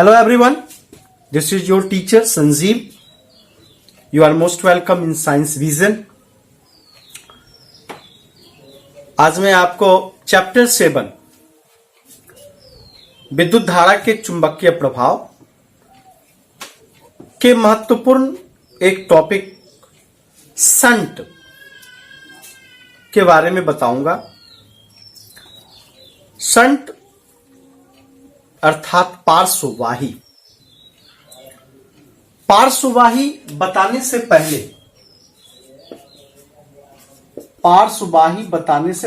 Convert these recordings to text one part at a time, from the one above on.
Hello everyone, this is your teacher Sanjeev. You are most welcome in Science Vision. आज मैं आपको chapter 7 विद्युत धारा के चुंबकीय प्रभाव के महत्वपूर्ण एक टॉपिक शंट के बारे में बताऊंगा। शंट अर्थात पार्श्ववाही। पार्श्ववाही बताने से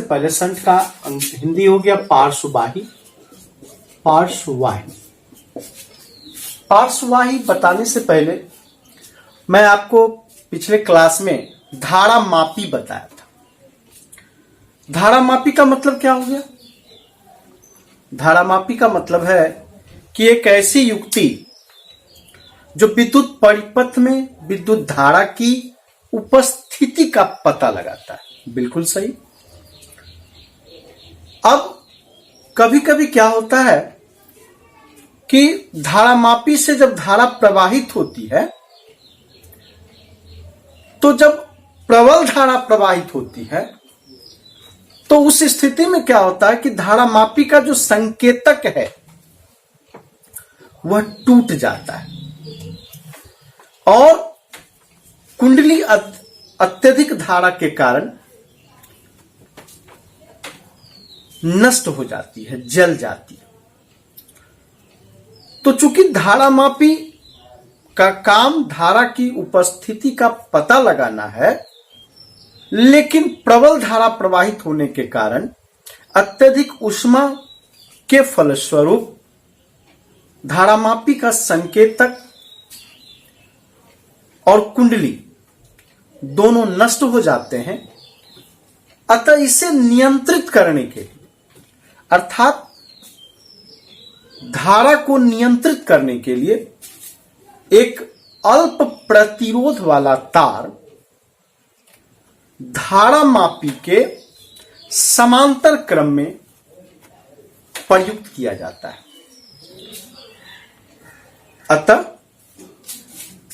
पहले शंट का हिंदी हो गया पार्श्ववाही। पार्श्ववाही बताने से पहले मैं आपको पिछले क्लास में धारा मापी बताया था। धारा मापी का मतलब क्या हो गया? धारा मापी का मतलब है कि एक ऐसी युक्ति जो विद्युत परिपथ में विद्युत धारा की उपस्थिति का पता लगाता है। बिल्कुल सही। अब कभी कभी क्या होता है कि धारा मापी से जब धारा प्रवाहित होती है तो जब प्रबल धारा प्रवाहित होती है तो उस स्थिति में क्या होता है कि धारा मापी का जो संकेतक है वह टूट जाता है और कुंडली अत्यधिक धारा के कारण नष्ट हो जाती है, जल जाती है। तो चूंकि धारा मापी का काम धारा की उपस्थिति का पता लगाना है, लेकिन प्रबल धारा प्रवाहित होने के कारण अत्यधिक ऊष्मा के फलस्वरूप धारामापी का संकेतक और कुंडली दोनों नष्ट हो जाते हैं। अतः इसे नियंत्रित करने के लिए अर्थात धारा को नियंत्रित करने के लिए एक अल्प प्रतिरोध वाला तार धारा मापी के समांतर क्रम में प्रयुक्त किया जाता है। अतः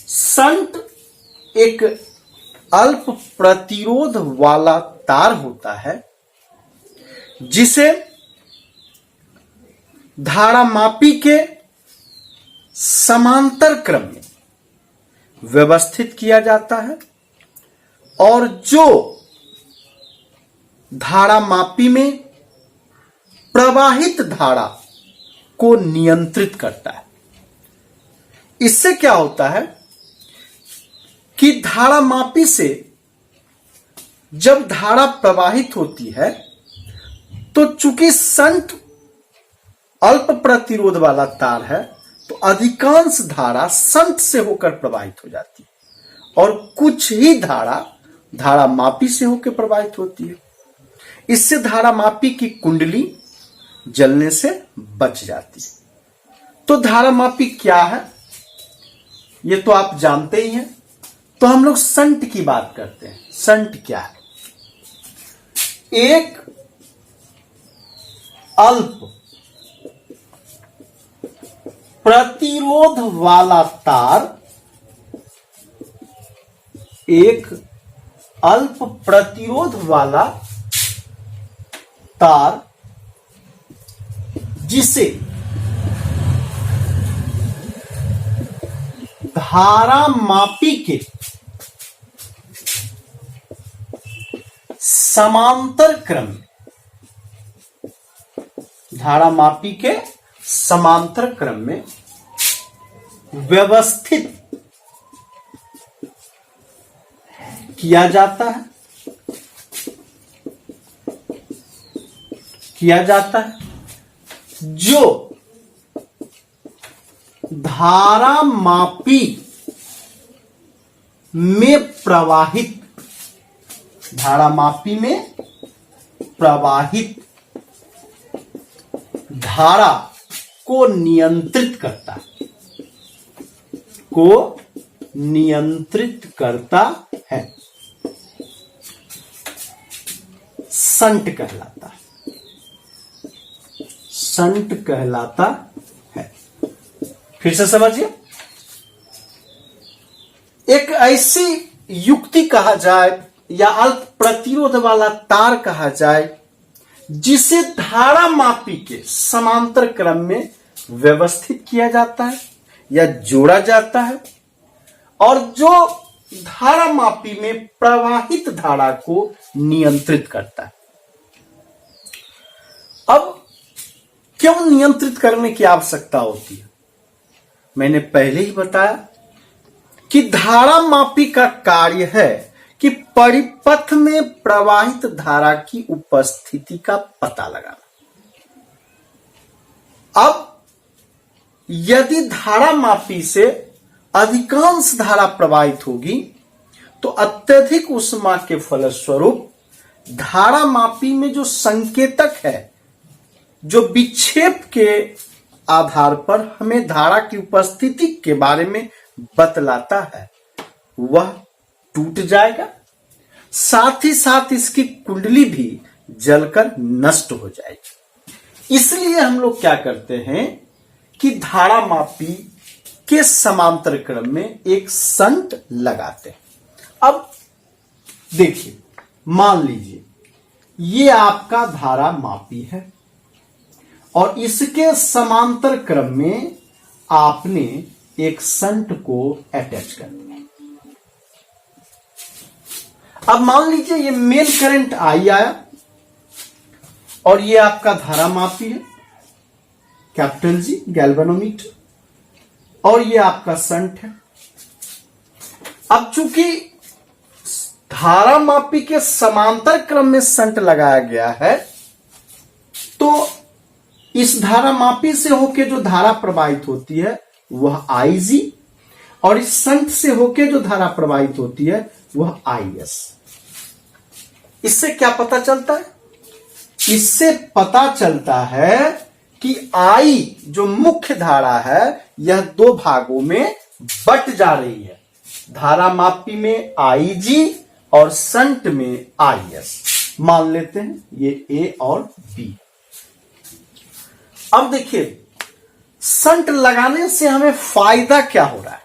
शंट एक अल्प प्रतिरोध वाला तार होता है जिसे धारा मापी के समांतर क्रम में व्यवस्थित किया जाता है और जो धारा मापी में प्रवाहित धारा को नियंत्रित करता है। इससे क्या होता है कि धारा मापी से जब धारा प्रवाहित होती है तो चूंकि शंट अल्प प्रतिरोध वाला तार है तो अधिकांश धारा शंट से होकर प्रवाहित हो जाती है और कुछ ही धारा मापी से होकर प्रवाहित होती है। इससे धारा मापी की कुंडली जलने से बच जाती है। तो धारा मापी क्या है ये तो आप जानते ही हैं। तो हम लोग शंट की बात करते हैं। शंट क्या है? एक अल्प प्रतिरोध वाला तार, एक अल्प प्रतिरोध वाला तार जिसे धारा मापी के समांतर क्रम में, धारा मापी के समांतर क्रम में व्यवस्थित किया जाता है जो धारा मापी में प्रवाहित धारा को नियंत्रित करता है। शंट कहलाता है। फिर से समझिए, एक ऐसी युक्ति कहा जाए या अल्प प्रतिरोध वाला तार कहा जाए जिसे धारा मापी के समांतर क्रम में व्यवस्थित किया जाता है या जोड़ा जाता है और जो धारा मापी में प्रवाहित धारा को नियंत्रित करता है। अब क्यों नियंत्रित करने की आवश्यकता होती है? मैंने पहले ही बताया कि धारा मापी का कार्य है कि परिपथ में प्रवाहित धारा की उपस्थिति का पता लगाना। अब यदि धारा मापी से अधिकांश धारा प्रवाहित होगी तो अत्यधिक ऊष्मा के फलस्वरूप धारा मापी में जो संकेतक है, जो विक्षेप के आधार पर हमें धारा की उपस्थिति के बारे में बतलाता है, वह टूट जाएगा। साथ ही साथ इसकी कुंडली भी जलकर नष्ट हो जाएगी। इसलिए हम लोग क्या करते हैं कि धारा मापी के समांतर क्रम में एक संट लगाते हैं। अब देखिए, मान लीजिए ये आपका धारा मापी है और इसके समांतर क्रम में आपने एक संट को अटैच कर दिया। अब मान लीजिए ये मेन करंट आई आया और ये आपका धारा मापी है, कैपिटल जी गैल्वेनोमीटर, और ये आपका संट है। अब चूंकि धारा मापी के समांतर क्रम में संट लगाया गया है तो इस धारा मापी से होके जो धारा प्रवाहित होती है वह IG और इस संट से होके जो धारा प्रवाहित होती है वह IS। इससे क्या पता चलता है? इससे पता चलता है कि I जो मुख्य धारा है यह दो भागों में बट जा रही है, धारा मापी में IG और संट में IS। मान लेते हैं ये A और B। अब देखिए संट लगाने से हमें फायदा क्या हो रहा है।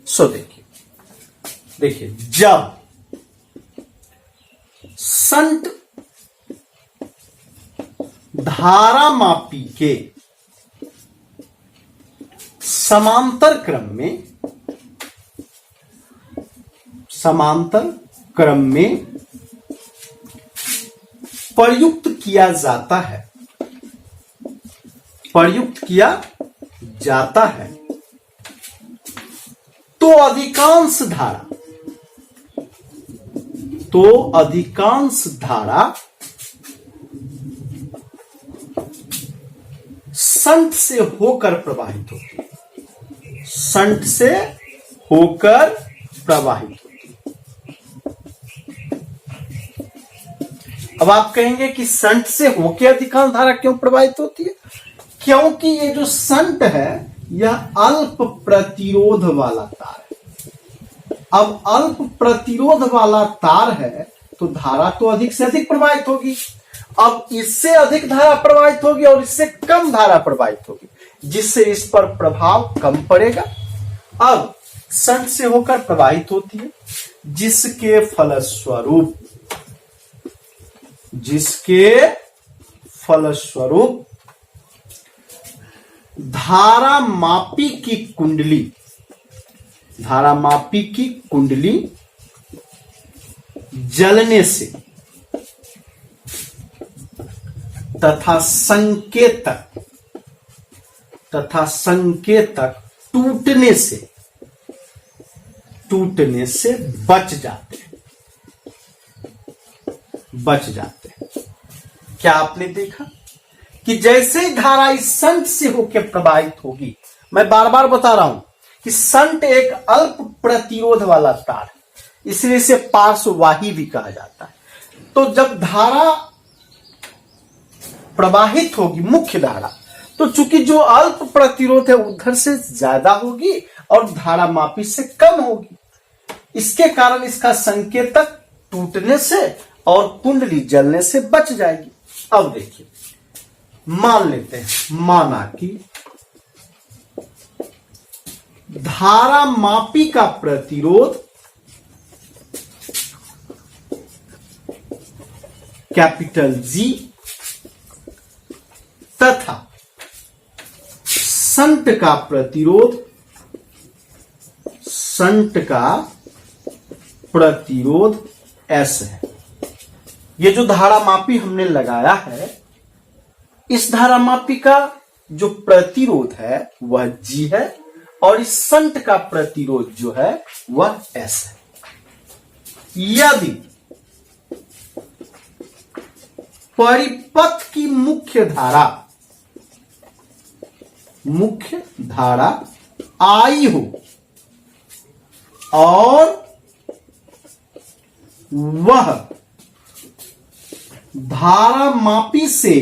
सो देखिए जब संट धारा मापी के समांतर क्रम में प्रयुक्त किया जाता है तो अधिकांश धारा संट से होकर प्रवाहित होती है, संट से होकर प्रवाहित होती है। अब आप कहेंगे कि संट से होकर अधिकांश धारा क्यों प्रवाहित होती है? क्योंकि ये जो संट है यह अल्प प्रतिरोध वाला तार है। अब अल्प प्रतिरोध वाला तार है तो धारा तो अधिक से अधिक प्रवाहित होगी। अब इससे अधिक धारा प्रवाहित होगी और इससे कम धारा प्रवाहित होगी, जिससे इस पर प्रभाव कम पड़ेगा। अब संट से होकर प्रवाहित होती है जिसके फलस्वरूप धारा मापी की कुंडली जलने से तथा संकेतक टूटने से बच जाते हैं। क्या आपने देखा कि जैसे ही धारा इस संट से होकर प्रवाहित होगी, मैं बार बार बता रहा हूं कि संट एक अल्प प्रतिरोध वाला तार है, इसलिए इसे पार्श्ववाही भी कहा जाता है। तो जब धारा प्रवाहित होगी मुख्य धारा, तो चूंकि जो अल्प प्रतिरोध है उधर से ज्यादा होगी और धारा मापी से कम होगी। इसके कारण इसका संकेतक टूटने से और कुंडली जलने से बच जाएगी। अब देखिए, मान लेते हैं, माना कि धारा मापी का प्रतिरोध कैपिटल जी तथा संट का प्रतिरोध एस है। ये जो धारा मापी हमने लगाया है, इस धारा मापी का जो प्रतिरोध है वह जी है और इस संट का प्रतिरोध जो है वह एस है। यदि परिपथ की मुख्य धारा आई हो और वह धारा मापी से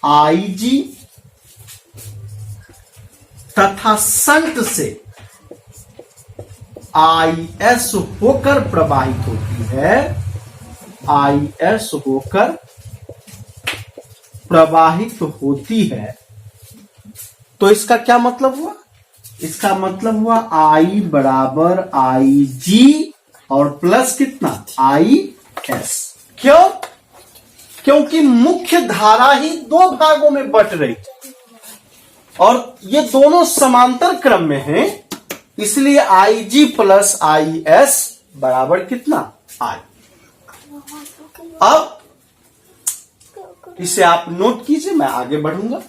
आई जी तथा संट से आई एस होकर प्रवाहित होती है, आई एस होकर प्रवाहित होती है, तो इसका क्या मतलब हुआ? इसका मतलब हुआ आई बराबर आई जी और प्लस कितना आई एस। क्यों? क्योंकि मुख्य धारा ही दो भागों में बट रही थी और ये दोनों समांतर क्रम में हैं, इसलिए आई जी प्लस आई एस बराबर कितना आई। अब इसे आप नोट कीजिए, मैं आगे बढ़ूंगा।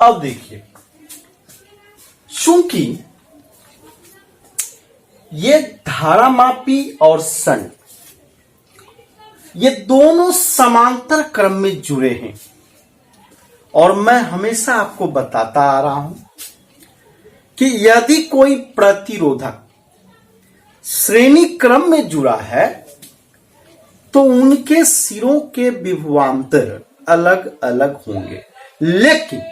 अब देखिए, चूंकि ये धारामापी और संट ये दोनों समांतर क्रम में जुड़े हैं और मैं हमेशा आपको बताता आ रहा हूं कि यदि कोई प्रतिरोधक श्रेणी क्रम में जुड़ा है तो उनके सिरों के विभवांतर अलग अलग होंगे, लेकिन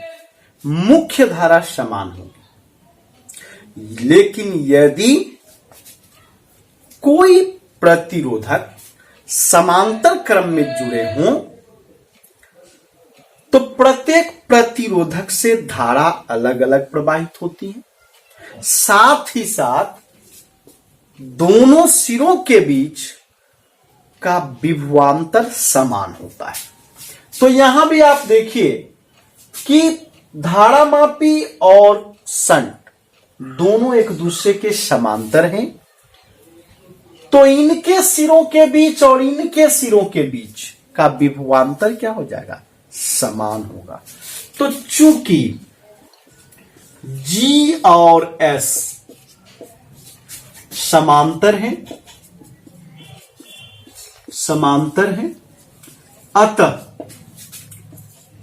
मुख्य धारा समान होगी। लेकिन यदि कोई प्रतिरोधक समांतर क्रम में जुड़े हों तो प्रत्येक प्रतिरोधक से धारा अलग अलग प्रवाहित होती है, साथ ही साथ दोनों सिरों के बीच का विभवांतर समान होता है। तो यहां भी आप देखिए कि धारामापी और संट दोनों एक दूसरे के समांतर हैं, तो इनके सिरों के बीच और इनके सिरों के बीच का विभवांतर क्या हो जाएगा? समान होगा। तो चूंकि G और S समांतर हैं, अतः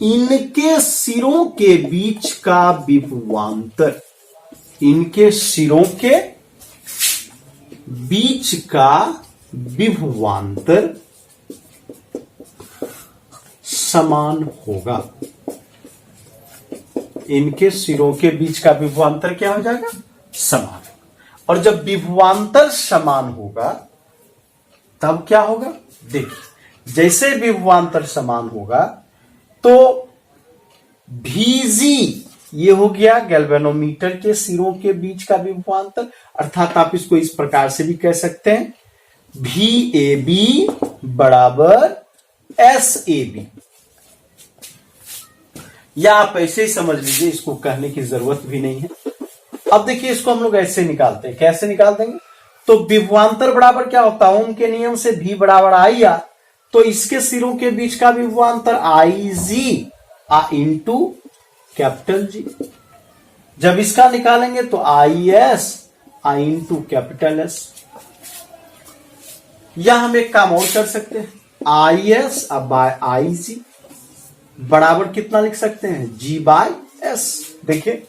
इनके सिरों के बीच का विभवांतर, इनके सिरों के बीच का विभवांतर समान होगा। इनके सिरों के बीच का विभवांतर क्या हो जाएगा? समान। और जब विभवांतर समान होगा तब क्या होगा? देखिए, जैसे विभवांतर समान होगा तो VG ये हो गया गैल्वेनोमीटर के सिरों के बीच का विभवांतर, अर्थात आप इसको इस प्रकार से भी कह सकते हैं VAB बराबर SAB, या आप ऐसे ही समझ लीजिए, इसको कहने की जरूरत भी नहीं है। अब देखिए, इसको हम लोग ऐसे निकालते हैं। कैसे निकाल देंगे? तो विभवांतर बराबर क्या होता है? ओम के नियम से V बराबर आई आर, तो इसके सिरों के बीच का विभवांतर IG इंटू कैपिटल G। जब इसका निकालेंगे तो IS इंटू कैपिटल S। या हम एक काम और कर सकते हैं, IS बाय IG बराबर कितना लिख सकते हैं? G by S। देखिए,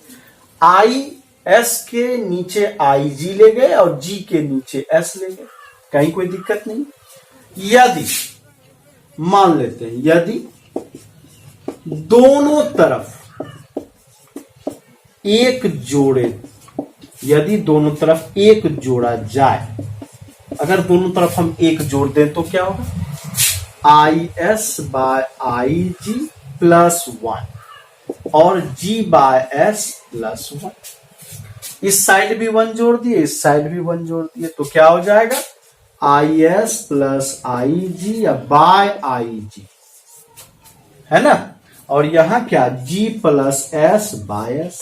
IS के नीचे IG ले गए और G के नीचे S ले गए, कहीं कोई दिक्कत नहीं। यदि मान लेते हैं, यदि दोनों तरफ एक जोड़े, यदि दोनों तरफ एक जोड़ा जाए, अगर दोनों तरफ हम एक जोड़ दें तो क्या होगा? IS by IG plus 1। और G बाय S प्लस 1। इस साइड भी 1 जोड़ दिए, इस साइड भी 1 जोड़ दिए, तो क्या हो जाएगा IS प्लस IG या बाय IG, है ना। और यहां क्या G plus S by S।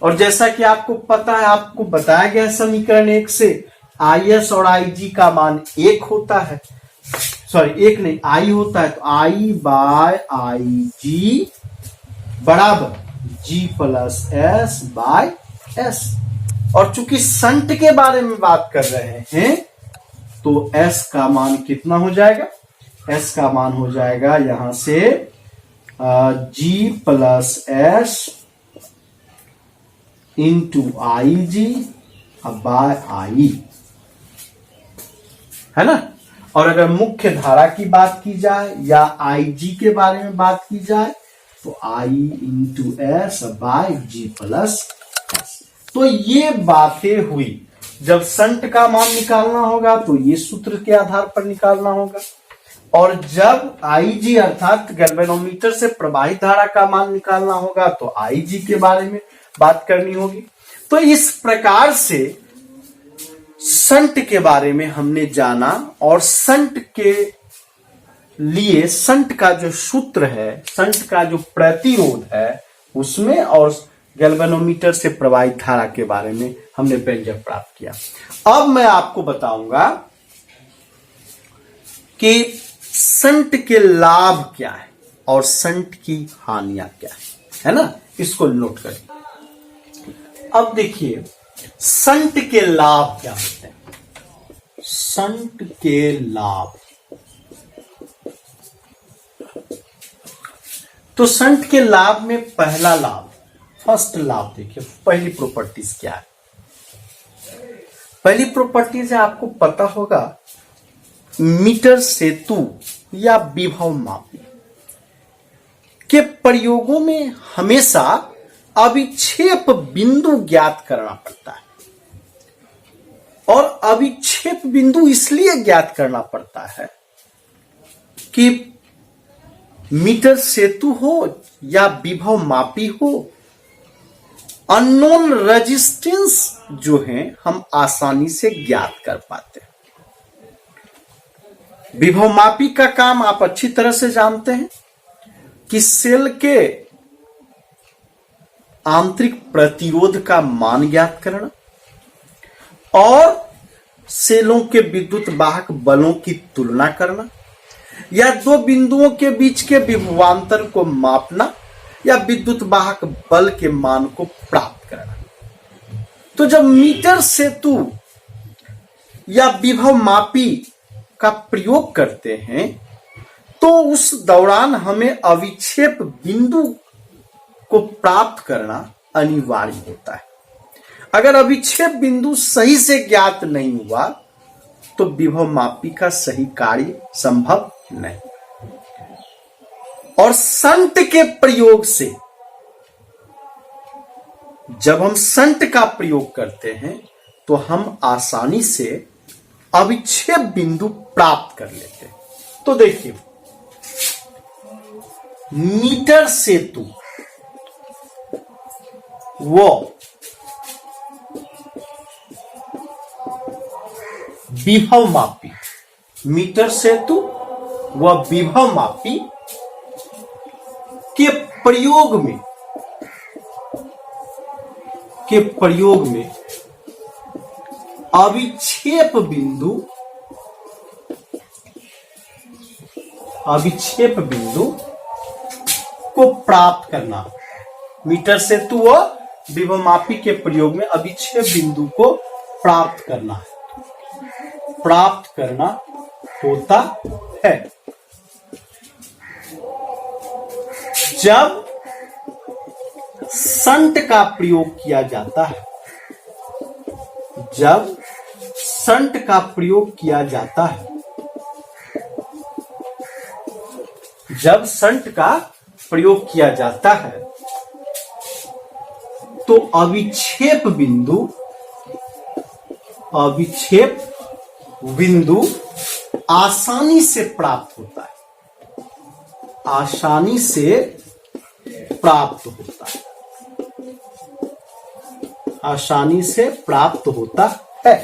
और जैसा कि आपको पता है, आपको बताया गया है समीकरण 1 से IS और IG का मान 1 होता है, सॉरी 1 नहीं I होता है, तो I बाय IG बराबर G plus S by S। और चूंकि संट के बारे में बात कर रहे हैं तो S का मान कितना हो जाएगा, S का मान हो जाएगा यहां से G plus S into IG by I, है ना। और अगर मुख्य धारा की बात की जाए या IG के बारे में बात की जाए तो I into S by G plus S। तो ये बातें हुई। जब संट का मान निकालना होगा तो ये सूत्र के आधार पर निकालना होगा, और जब IG अर्थात गैल्वेनोमीटर से प्रवाहित धारा का मान निकालना होगा तो IG के बारे में बात करनी होगी। तो इस प्रकार से संट के बारे में हमने जाना, और संट के लिए संट का जो सूत्र है, संट का जो प्रतिरोध है उसमें, और गैल्वेनोमीटर से प्रवाहित धारा के बारे में हमने व्यंजक प्राप्त किया। अब मैं आपको बताऊंगा कि संट के लाभ क्या है और संट की हानियां क्या है ना। इसको नोट करें। अब देखिए संट के लाभ क्या होते हैं। संट के लाभ, तो संट के लाभ में पहला लाभ, फर्स्ट लाभ देखिए, पहली प्रॉपर्टीज क्या है। पहली प्रॉपर्टीज है, आपको पता होगा, मीटर सेतु या विभव मापी के प्रयोगों में हमेशा अविक्षेप बिंदु ज्ञात करना पड़ता है। और अविक्षेप बिंदु इसलिए ज्ञात करना पड़ता है कि मीटर सेतु हो या विभव मापी हो, अननोन रेजिस्टेंस जो है हम आसानी से ज्ञात कर पाते हैं। विभव मापी का काम आप अच्छी तरह से जानते हैं कि सेल के आंतरिक प्रतिरोध का मान ज्ञात करना और सेलों के विद्युत वाहक बलों की तुलना करना, या दो बिंदुओं के बीच के विभवांतर को मापना, या विद्युत वाहक बल के मान को प्राप्त करना। तो जब मीटर सेतु या विभव मापी का प्रयोग करते हैं तो उस दौरान हमें अविक्षेप बिंदु को प्राप्त करना अनिवार्य होता है। अगर अविक्षेप बिंदु सही से ज्ञात नहीं हुआ तो विभव मापी का सही कार्य संभव नहीं। और संट के प्रयोग से, जब हम संट का प्रयोग करते हैं तो हम आसानी से अविक्षेप बिंदु प्राप्त कर लेते हैं। तो देखिए, मीटर सेतु वो विभव मापी, मीटर सेतु व विभव मापी के प्रयोग में अविक्षेप बिंदु को प्राप्त करना, मीटर सेतु व विभव मापी के प्रयोग में अविक्षेप बिंदु को प्राप्त करना होता है। जब संट का प्रयोग किया जाता है, जब संट का प्रयोग किया जाता है, जब संट का प्रयोग किया जाता है तो अविक्षेप बिंदु आसानी से प्राप्त होता है, आसानी से प्राप्त होता है, आसानी से प्राप्त होता है।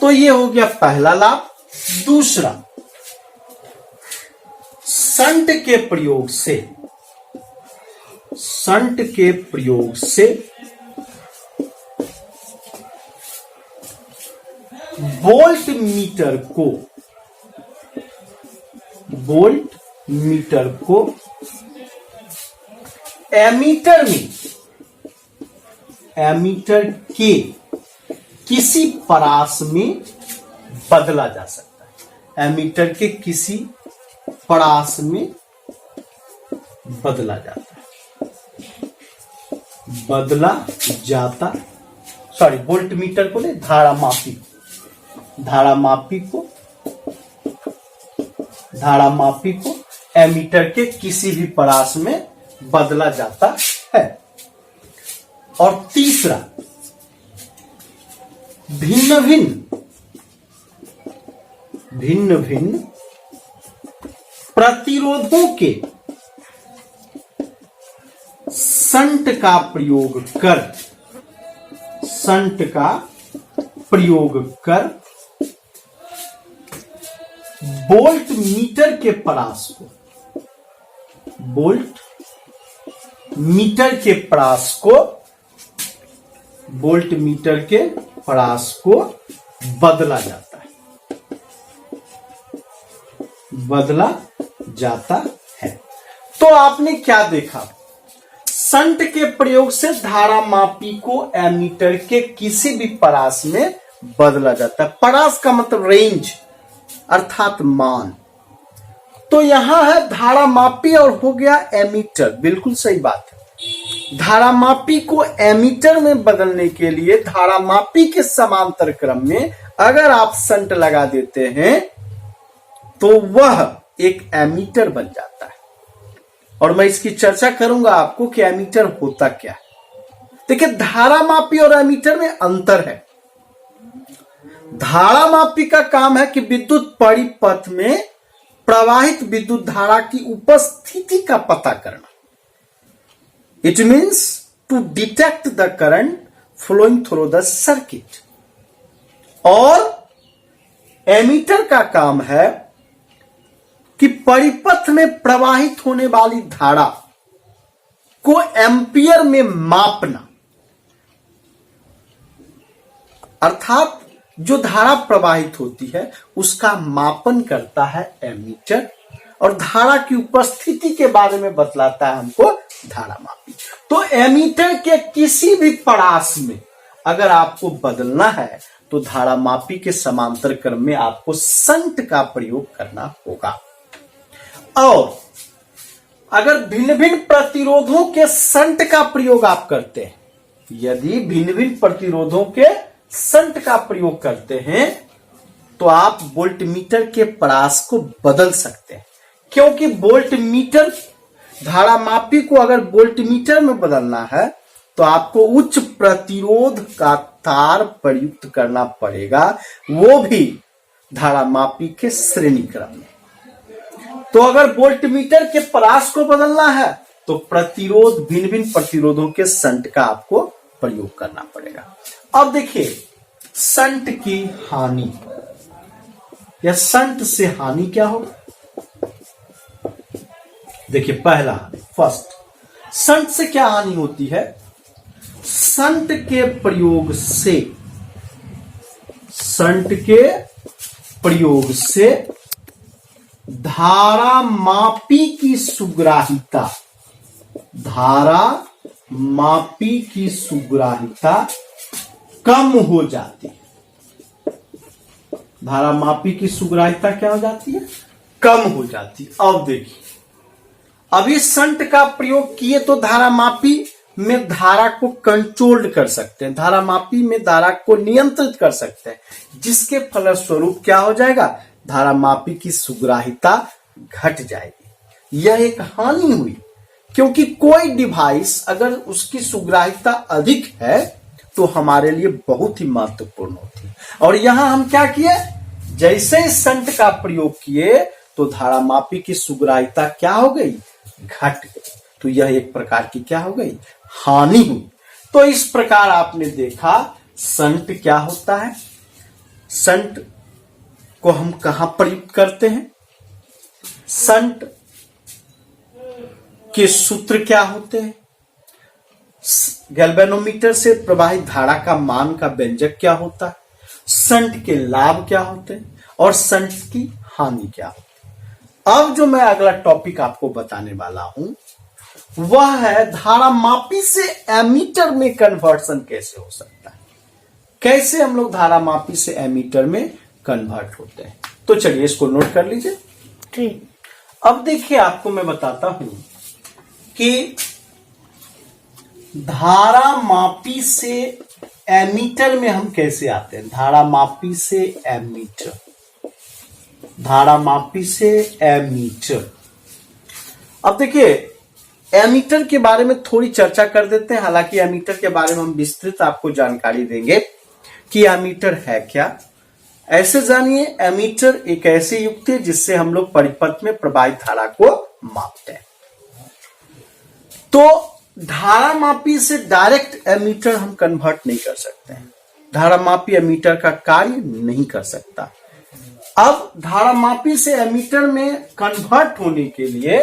तो ये हो गया पहला लाभ। दूसरा, शंट के प्रयोग से वोल्ट मीटर को एमीटर के किसी परास में बदला जा सकता है। एमीटर के किसी परास में बदला जाता सॉरी, वोल्ट मीटर को नहीं, धारा मापी को एमीटर के किसी भी परास में बदला जाता है। और तीसरा, भिन्न भिन्न प्रतिरोधों के शंट का प्रयोग कर वोल्ट मीटर के परास को बदला जाता है। तो आपने क्या देखा, शंट के प्रयोग से धारा मापी को एमीटर के किसी भी परास में बदला जाता है। परास का मतलब रेंज अर्थात मान। तो यहां है धारा मापी और हो गया एमीटर, बिल्कुल सही बात है। धारा मापी को एमीटर में बदलने के लिए धारा मापी के समांतर क्रम में अगर आप शंट लगा देते हैं तो वह एक एमीटर बन जाता है। और मैं इसकी चर्चा करूंगा आपको कि एमीटर होता क्या है। देखिए, धारा मापी और एमीटर में अंतर है। धारा मापी का काम है कि विद्युत परिपथ में प्रवाहित विद्युत धारा की उपस्थिति का पता करना। It means to detect the current flowing through the circuit. और एमीटर का काम है कि परिपथ में प्रवाहित होने वाली धारा को एम्पियर में मापना, अर्थात जो धारा प्रवाहित होती है उसका मापन करता है एमीटर, और धारा की उपस्थिति के बारे में बतलाता है हमको धारा मापी। तो एमीटर के किसी भी परास में अगर आपको बदलना है तो धारा मापी के समांतर क्रम में आपको शंट का प्रयोग करना होगा। और अगर भिन्न भिन्न प्रतिरोधों के शंट का प्रयोग आप करते हैं, यदि भिन्न भिन्न प्रतिरोधों के शंट का प्रयोग करते हैं तो आप वोल्टमीटर के परास को बदल सकते हैं। क्योंकि वोल्टमीटर, धारा मापी को अगर वोल्टमीटर में बदलना है तो आपको उच्च प्रतिरोध का तार प्रयुक्त करना पड़ेगा, वो भी धारा मापी के श्रेणी क्रम में। तो अगर वोल्टमीटर के परास को बदलना है तो प्रतिरोध, भिन्न भिन्न प्रतिरोधों के शंट का आपको प्रयोग करना पड़ेगा। अब देखिए, शंट की हानि या शंट से हानि क्या होगा। देखिए, पहला फर्स्ट, शंट से क्या हानि होती है। शंट के प्रयोग से धारा मापी की सुग्राहिता कम हो जाती है। धारा मापी की सुग्राहिता क्या हो जाती है, कम हो जाती है। अब देखिए, अभी शंट का प्रयोग किए तो धारा मापी में धारा को कंट्रोल्ड कर सकते हैं, धारा मापी में धारा को नियंत्रित कर सकते हैं, जिसके फलस्वरूप क्या हो जाएगा, धारा मापी की सुग्राहिता घट जाएगी। यह एक हानि हुई, क्योंकि कोई डिवाइस अगर उसकी सुग्राहिता अधिक है तो हमारे लिए बहुत ही महत्वपूर्ण होती है। और यहां हम क्या किए, जैसे ही शंट का प्रयोग किए तो धारा मापी की सुग्राहिता क्या हो गई, घट गई। तो यह एक प्रकार की क्या हो गई, हानि हुई। तो इस प्रकार आपने देखा संट क्या होता है, संट को हम कहां प्रयुक्त करते हैं, संट के सूत्र क्या होते हैं, गैल्वेनोमीटर से प्रवाहित धारा का मान का व्यंजक क्या होता है, संट के लाभ क्या होते हैं और संट की हानि क्या होती है। अब जो मैं अगला टॉपिक आपको बताने वाला हूं वह है धारा मापी से एमीटर में कन्वर्सन कैसे हो सकता है, कैसे हम लोग धारा मापी से एमीटर में कन्वर्ट होते हैं। तो चलिए इसको नोट कर लीजिए। ठीक। अब देखिए आपको मैं बताता हूं कि धारा मापी से एमीटर में हम कैसे आते हैं। धारा मापी से एमीटर, धारा मापी से एमीटर। अब देखिए एमीटर के बारे में थोड़ी चर्चा कर देते हैं। हालांकि एमीटर के बारे में हम विस्तृत आपको जानकारी देंगे कि एमीटर है क्या। ऐसे जानिए, एमीटर एक ऐसी युक्ति है जिससे हम लोग परिपथ में प्रवाहित धारा को मापते हैं। तो धारा मापी से डायरेक्ट एमीटर हम कन्वर्ट नहीं कर सकते हैं, धारा मापी एमीटर का कार्य नहीं कर सकता। अब धारा मापी से एमीटर में कन्वर्ट होने के लिए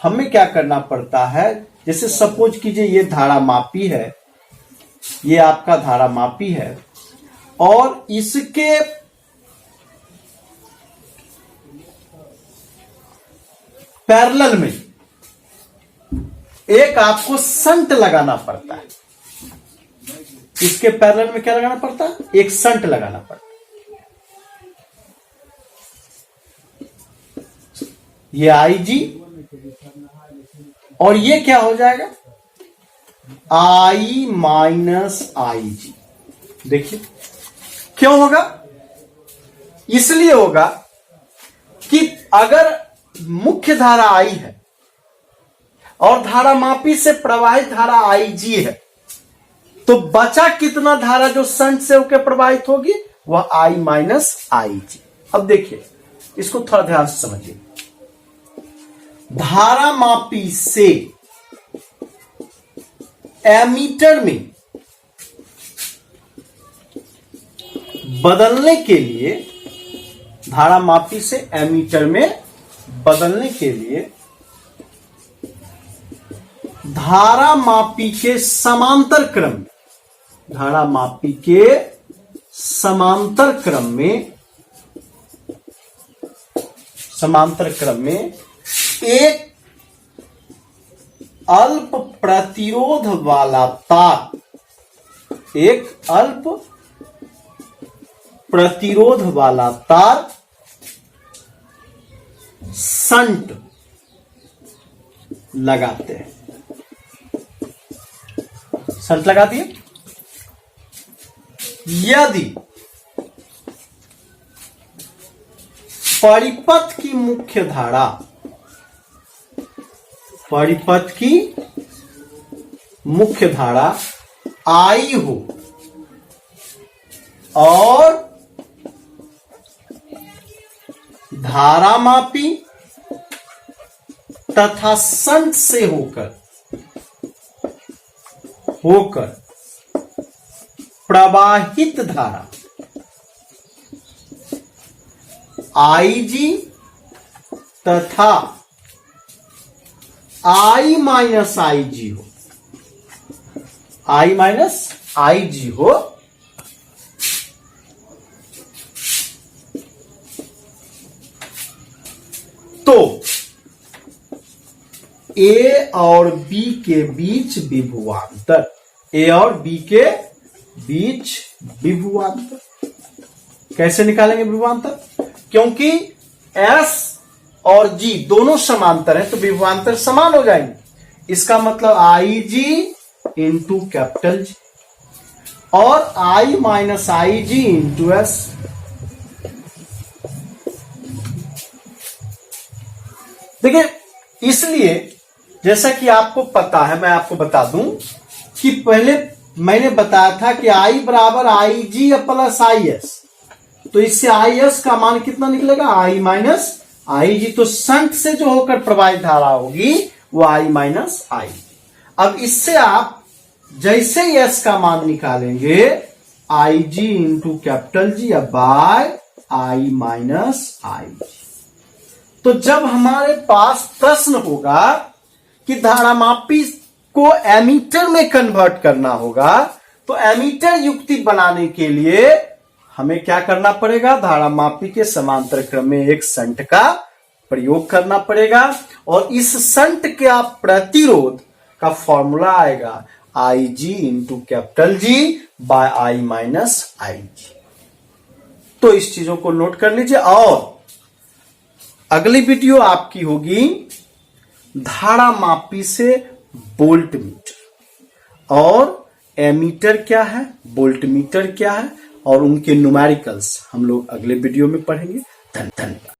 हमें क्या करना पड़ता है, जैसे सपोज कीजिए ये धारा मापी है, ये आपका धारा मापी है और इसके पैरेलल में एक आपको संट लगाना पड़ता है। इसके पैरेलल में क्या लगाना पड़ता है, एक संट लगाना पड़ता है। ये IG और ये क्या हो जाएगा, I माइनस IG। देखिए क्यों होगा, इसलिए होगा कि अगर मुख्य धारा I है और धारा मापी से प्रवाहित धारा IG है तो बचा कितना धारा जो संट से होकर प्रवाहित होगी, वह I माइनस IG। अब देखिए इसको थोड़ा ध्यान से समझिए। धारा मापी से एमीटर में बदलने के लिए, धारा मापी से एमीटर में बदलने के लिए धारा मापी के समांतर क्रम में, धारा मापी के समांतर क्रम में एक अल्प प्रतिरोध वाला तार, एक अल्प प्रतिरोध वाला तार संट लगाते हैं। संट लगा दिए। यदि परिपथ की मुख्य धारा, परिपथ की मुख्य धारा I हो और धारा मापी तथा संट से होकर प्रवाहित धारा IG तथा I माइनस IG हो, I माइनस IG हो, तो A और B के बीच विभवांतर, A और B के बीच विभवांतर कैसे निकालेंगे विभवांतर, क्योंकि S और G दोनों समांतर है तो विभवांतर समान हो जाएंगे। इसका मतलब IG इंटू कैपिटल G और I minus IG into S। देखिए इसलिए जैसा कि आपको पता है, मैं आपको बता दूं कि पहले मैंने बताया था कि I बराबर IG प्लस IS, तो इससे IS का मान कितना निकलेगा, I माइनस IG। तो संट से जो होकर प्रवाहित धारा होगी वो I माइनस आई। अब इससे आप जैसे ही S का मान निकालेंगे आई जी इंटू कैपिटल जी या बाय I माइनस आई। तो जब हमारे पास प्रश्न होगा कि धारामापी को एमीटर में कन्वर्ट करना होगा, तो एमीटर युक्ति बनाने के लिए हमें क्या करना पड़ेगा, धारामापी के समांतर क्रम में एक शंट का प्रयोग करना पड़ेगा और इस शंट का प्रतिरोध का फॉर्मूला आएगा आई जी इंटू कैपिटल जी बाय आई माइनस आई जी। तो इस चीजों को नोट कर लीजिए और अगली वीडियो आपकी होगी धारामापी से वोल्ट मीटर और एमीटर क्या है, वोल्ट मीटर क्या है और उनके न्यूमेरिकल्स हम लोग अगले वीडियो में पढ़ेंगे। धन्यवाद।